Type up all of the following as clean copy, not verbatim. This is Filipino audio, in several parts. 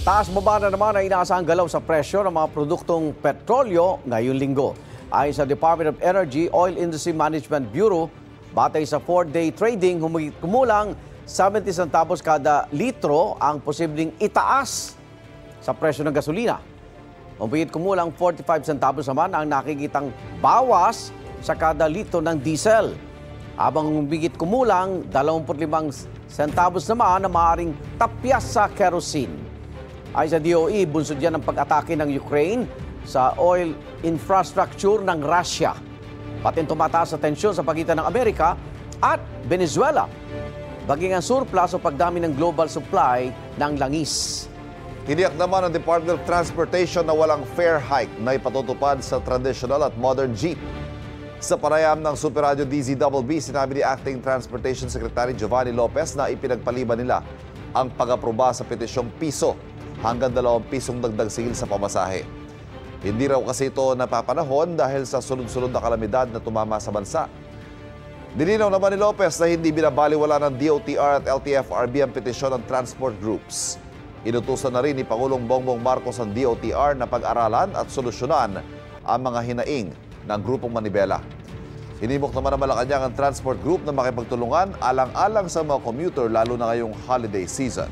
Taas-baba na naman ang inaasahang galaw sa presyo ng mga produktong petrolyo ngayong linggo. Ayon sa Department of Energy Oil Industry Management Bureau, batay sa 4-day trading, kumulang 70 centavos kada litro ang posibleng itaas sa presyo ng gasolina. Humigit kumulang 45 centavos naman ang nakikitang bawas sa kada litro ng diesel. Habang humigit kumulang 25 centavos naman na maaaring tapyas sa kerosene. Ay sa DOE, bunsod yan ang pag-atake ng Ukraine sa oil infrastructure ng Russia. Pating tumataas sa tensyon sa pagitan ng Amerika at Venezuela. Baging ang surplus o pagdami ng global supply ng langis. Tiniyak naman ng Department of Transportation na walang fare hike na ipatutupad sa traditional at modern jeep. Sa panayam ng Super Radio DZBB, sinabi ni Acting Transportation Secretary Giovanni Lopez na ipinagpaliban nila ang pag-aproba sa petisyong piso hanggang 2 pisong dagdag sigil sa pamasahe. Hindi raw kasi ito napapanahon dahil sa sunod-sunod na kalamidad na tumama sa bansa. Nilinaw naman ni Lopez na hindi binabaliwala ng DOTR at LTFRB ang petisyon ng transport groups. Inutusan na rin ni Pangulong Bongbong Marcos ang DOTR na pag-aralan at solusyonan ang mga hinaing ng grupong Manibela. Hinimok naman ng Malacanang ang transport group na makipagtulungan alang-alang sa mga commuter lalo na ngayong holiday season.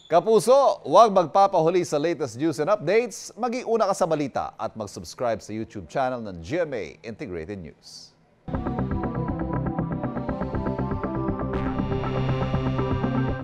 Kapuso, huwag magpapahuli sa latest news and updates. Mag-iuna ka sa balita at mag-subscribe sa YouTube channel ng GMA Integrated News.